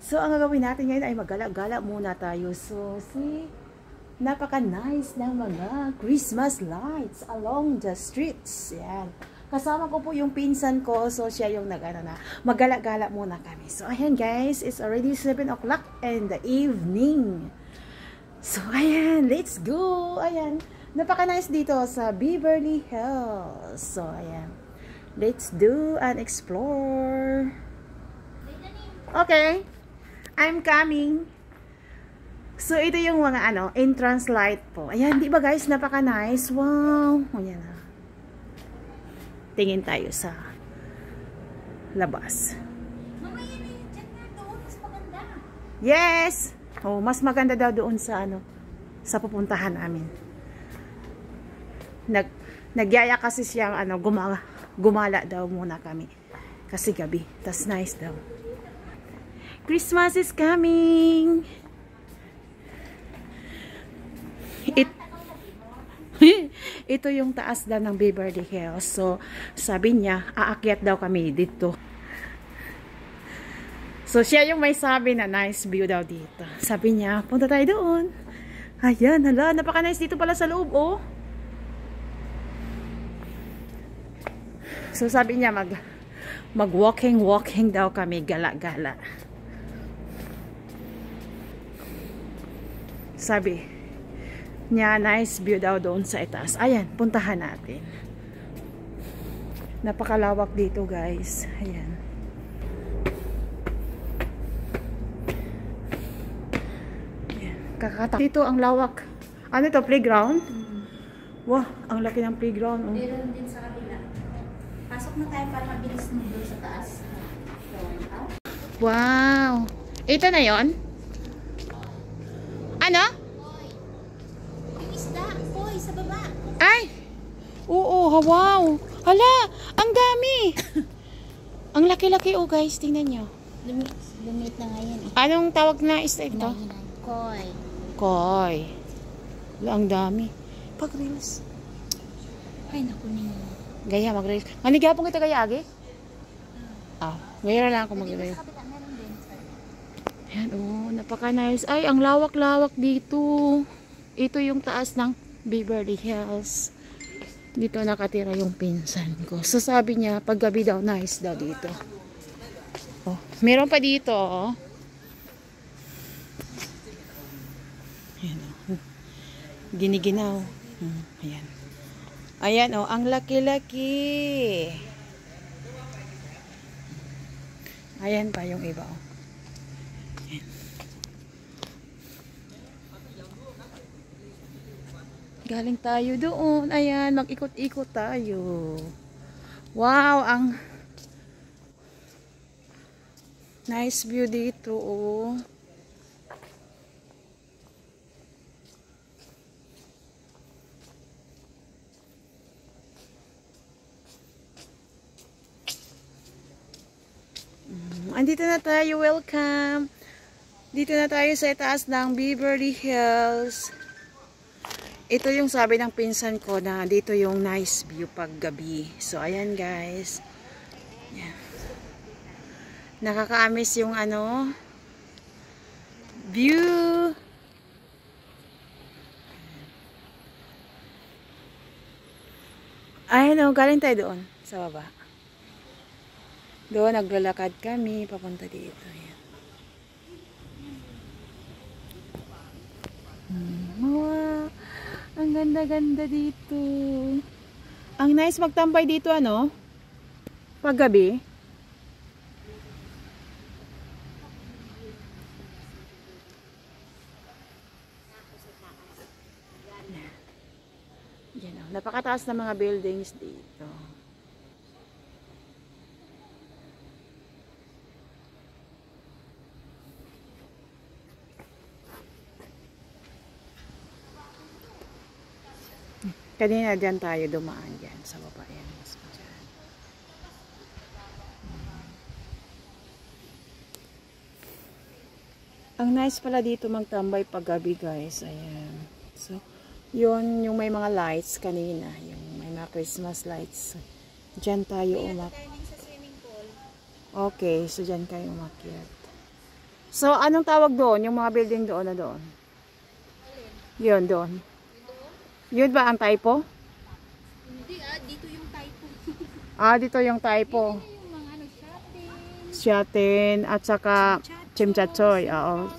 So, ang gagawin natin ngayon ay maggala-gala muna tayo. So, see, napaka-nice ng mga Christmas lights along the streets. Yan. Kasama ko po yung pinsan ko. So, siya yung maggala-gala muna kami. So, ayan guys, it's already 7 o'clock in the evening. So, ayan, let's go. Ayan, napaka-nice dito sa Beverly Hills. So, ayan, let's do and explore. Okay, I'm coming. So, ito yung mga entrance light po. Ayan, di ba guys, napaka-nice. Wow. Ayan na. Tingin tayo sa labas. Mamaya na yun dyan na doon. Mas maganda. Yes! Oh, mas maganda daw doon sa sa pupuntahan namin. Nagyaya kasi siya gumala daw muna kami. Kasi gabi. Tas nice daw. Christmas is coming! Ito yung taas daw ng Beverly Hills. So, sabi niya, aakyat daw kami dito. So, siya yung may sabi na nice view daw dito. Sabi niya, punta tayo doon. Ayan, hala, napaka-nice dito pala sa loob, oh. So, sabi niya, mag-walking daw kami, gala-gala. Sabi niya, nice view daw doon sa itaas. Ayan, puntahan natin. Napakalawak dito, guys. Ayan. Kakatak. Dito ang lawak. Ano to, playground? Wow, ang laki ng playground. Oh. Meron din sa kabila. Pasok na tayo para mabilis mo doon sa taas. Wow. Ito na yon? Ano? Yung isda, boy, sa baba. Ay! Oo, wow. Hala, ang dami. Ang laki-laki, oh guys. Tingnan nyo. Lumit na ngayon eh. Anong tawag na isda ito? Koy. Koy. Hala, ang dami. Pag-reels. Ay, naku ninyo. Gaya, mag-reels. Manigapong kita gaya, agi? Mayroon lang ako mag-reels. Sa kabila, meron din. Ayan, oh, napaka-nice. Ay, ang lawak-lawak dito. Ito yung taas ng Beverly Hills. Dito nakatira yung pinsan ko. So, sabi niya, paggabi daw, nice daw dito. Oh, meron pa dito, oh. Ayan, oh. Giniginaw. Ayan. Ayan, oh, ang laki-laki. Ayan pa yung iba, oh. Galing tayo doon. Ayan, mag-ikot-ikot tayo. Wow, ang nice view dito, oh. Andito na tayo, welcome. Dito na tayo sa itaas ng Beverly Hills. Ito yung sabi ng pinsan ko na dito yung nice view pag gabi. So, ayan guys. Ayan. Nakaka-amaze yung view. Ayan o, galing tayo doon sa baba. Doon, naglalakad kami papunta dito. Ayan. Wow. Ang ganda-ganda dito. Ang nice magtambay dito, paggabi. Yan, napakataas na mga buildings dito. Kanina dyan tayo dumaan dyan sa baba. Yan. Ang nice pala dito magtambay paggabi guys. Ayan. So, yun yung may mga lights kanina. Yung may mga Christmas lights. Dyan tayo umakyat. Okay, so dyan kayo umakyat. So, anong tawag doon? Yung mga building doon na doon? Yun, doon. Yun ba ang typo? Hindi dito yung typo. Dito yung typo. Yung mga ano, Shatin at saka Chimchachoy. Oo.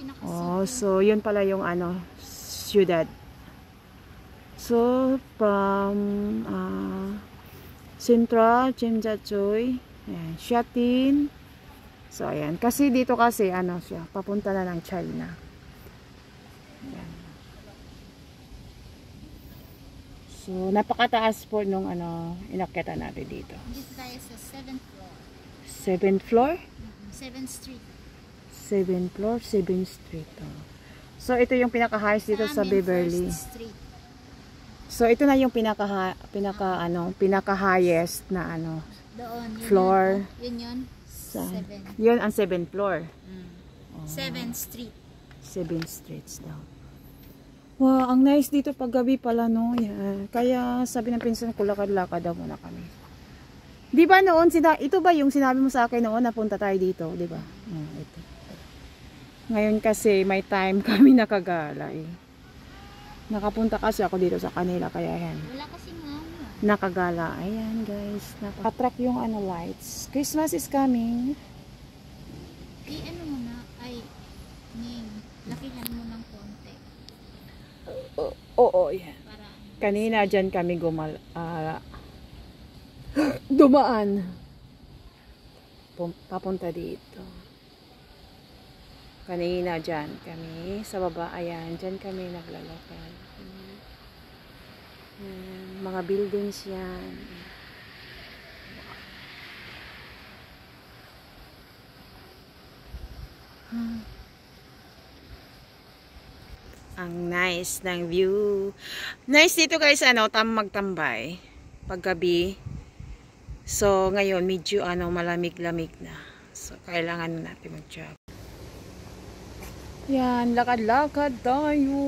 Pinaka So, yun pala yung ano, syudad. So, from Sintra, Chimchachoy, Shatin. So, ayan. Kasi dito kasi, ano siya, papunta na ng China. Ayan. So, napakataas po nung ano, inakyatan natin dito. Dito tayo sa 7th floor. 7th floor? 7th street. 7th floor, 7th street. Oh. So, ito yung pinaka-highest dito sa Beverly. 1st street. So, ito na yung pinaka-highest na ano, Doon, floor. Yun. 7. Yun ang 7th floor. 7th street. 7th streets daw. Wow, ang nice dito pag gabi pala, no? Yan. Kaya sabi ng pinsan ko, lakad-lakad daw muna kami. Di ba noon, ito ba yung sinabi mo sa akin noon, napunta tayo dito, di ba? Ito. Ngayon kasi may time kami nakagala eh. Nakapunta kasi ako dito sa kanila, kaya yan. Wala kasi nga. Nakagala. Ayan guys, nakatrack yung ano lights. Christmas is coming. Ano mo na, Ning, lakihan mo ng konti. Oo, yan. Para, Kanina dyan kami dumaan. Papunta dito. Kanina dyan kami sa baba. Ayan, dyan kami naglalakad. Mga buildings yan. Ang nice ng view. Nice dito guys, ano, magtambay paggabi. So, ngayon medyo ano, malamig-lamig na. So, kailangan natin mag-job. Yan, lakad-lakad tayo.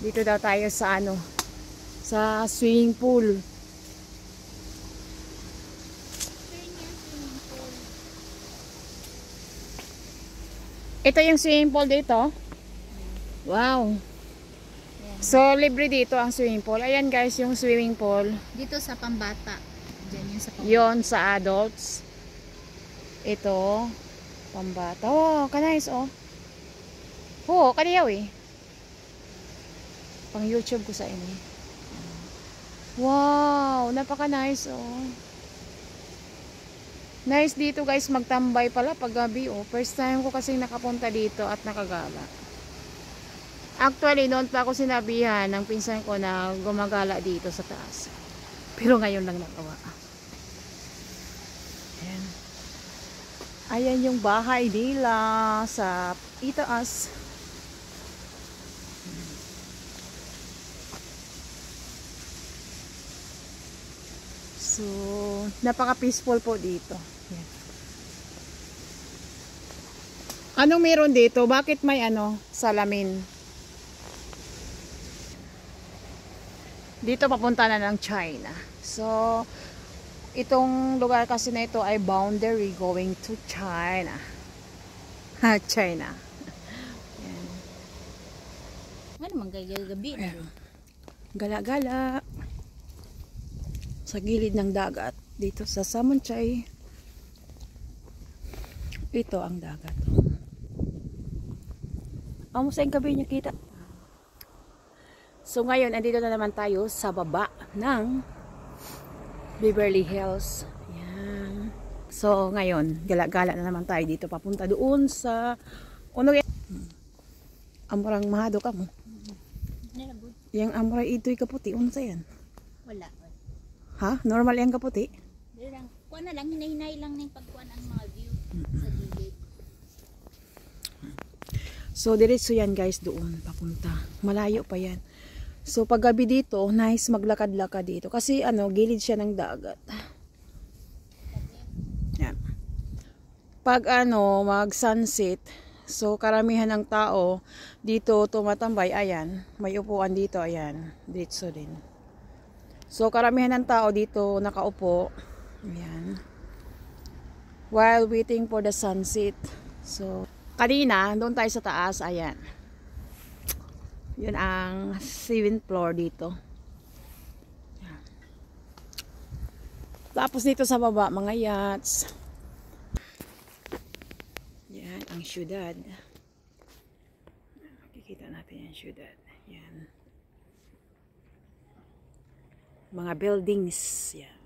Dito daw tayo sa ano, sa swimming pool. Ito yung swimming pool dito. Wow. So, libre dito ang swimming pool. Ayan guys, yung swimming pool. dito sa pambata. Diyan yun sa pambata. Yon sa adults. Ito, pambata. Oh, kanais oh. Oo, kaniyaw eh. Pang YouTube ko sa inyo. Wow, napaka-nice oh. Nice dito guys, magtambay pala pag gabi oh. First time ko kasi nakapunta dito at nakagala. Actually, noon pa ako sinabihan ng pinsan ko na gumagala dito sa taas. Pero ngayon lang nagawa. Ayan. Ayan yung bahay nila sa itaas. So, napaka-peaceful po dito. Yan. Anong meron dito? Bakit may ano, salamin? Dito papunta na ng China. So, itong lugar kasi na ito ay boundary going to China. China. Yan. Ano man gabi na rin. Gala-gala. Sa gilid ng dagat dito sa Samonchay. Ito ang dagat. Almost ang gabi niyo kita. So ngayon andito na naman tayo sa baba ng Beverly Hills. Yan. So ngayon gala-gala na naman tayo dito papunta doon sa Amurang mahado ka mo. Yang amray ito'y kaputi unsa yan? Wala. Ha? Normal yung kaputi? Kuha na lang, hinahinay lang ng pagkuhan ang mga view sa gilid. So, diretso yan guys doon, papunta. Malayo pa yan. So, pag gabi dito, nice maglakad-lakad dito. Kasi, ano, gilid siya ng dagat. Yan. Pag, ano, mag-sunset, so, karamihan ng tao, dito tumatambay, ayan. May upuan dito, ayan. Diretso din. So, karamihan ng tao dito nakaupo. Ayan. While waiting for the sunset. So, kanina, doon tayo sa taas. Ayan. Yun ang 7th floor dito. Ayan. Tapos dito sa baba, mga yachts. Yan, ang syudad. Makikita natin yung syudad. Yan. Mga buildings. Yan.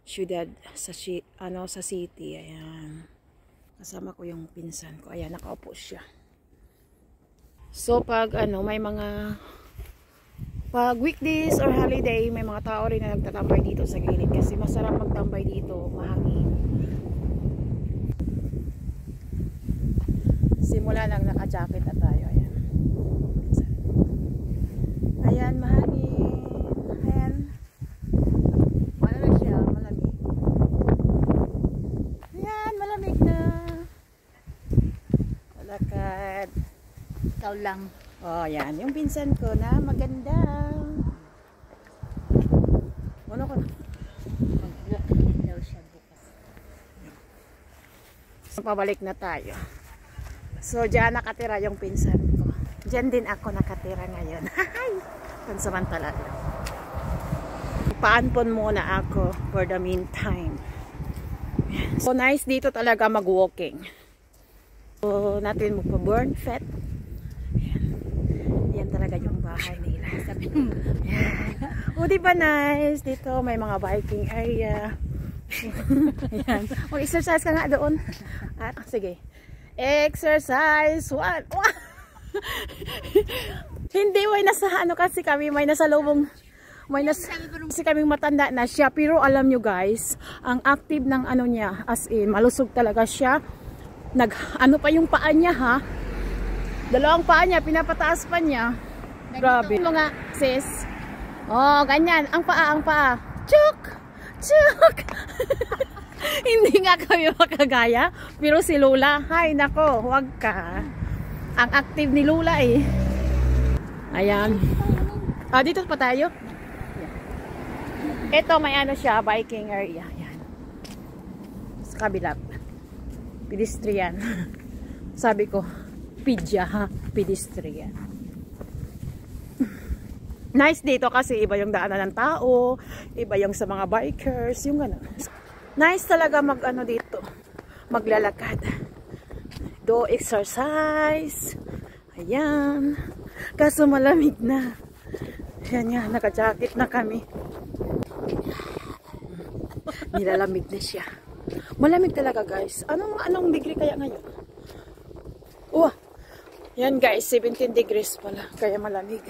Syudad sa sa city. Ayan. Kasama ko yung pinsan ko. Ayan, nakaupo siya. So, pag may pag weekdays or holiday, may mga tao rin na nagtatambay dito sa gilid. Kasi masarap magtambay dito. Mahangin. Simula lang naka-jacket na tayo. Ayan. Ayan, mahangin. Ayan. Ano na siya? Malamig. Ayan, malamig na. Lakad. Ikaw lang. Oh, ayan. Yung pinsan ko na maganda. Ano ko na? Mag-block daw siya bukas. So, pabalik na tayo. So, dyan nakatira yung pinsan ko. Dyan din ako nakatira ngayon. Pansamantala lang. Paanpon muna ako for the meantime. So, nice dito talaga mag-walking. So, natin magpa-burn fat. Yan talaga yung bahay nila. O, diba nice? Dito may mga biking area. Ayan. Mag-exercise ka nga doon. At, sige. Exercise. What? Hindi, may nasa kasi kami, may nasa lubong. Kasi kaming matanda na siya. Pero alam nyo guys, ang active ng niya, as in, malusog talaga siya. Pa yung paa niya ha. Dalawang paa niya, pinapataas pa niya. Grabe. Mga sis. Oh, ganyan. Ang paa. Chuk! Chuk! Hindi nga kami makagaya. Pero si Lola, hay nako, huwag ka. Ang active ni Lola eh. Ayan. Dito pa tayo. Ito may siya, biking area. Ayan. Sa kabila. Pedestrian. Sabi ko, pidya ha, pedestrian. Nice dito kasi iba yung daanan ng tao, iba yung sa mga bikers, yung gano'n. Nice talaga dito, maglalakad. Do exercise. Ayan. Kaso malamig na. Ayan nga, naka-jacket na kami. Nilalamig na siya. Malamig talaga guys. Anong degree kaya ngayon? Yan guys, 17 degrees pala. Kaya malamig.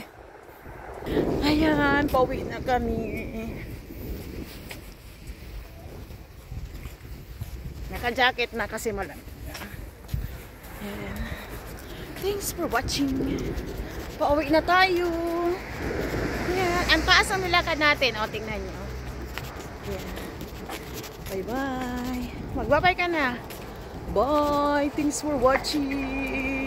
Ayan, pauwi na kami. Naka-jacket na kasi malamig. Ayan. Thanks for watching. Pauwi na tayo. Ayan. Ang taas ang nilakad natin. O, tingnan nyo. Ayan. Bye-bye. Mag-bye ka na. Bye. Thanks for watching.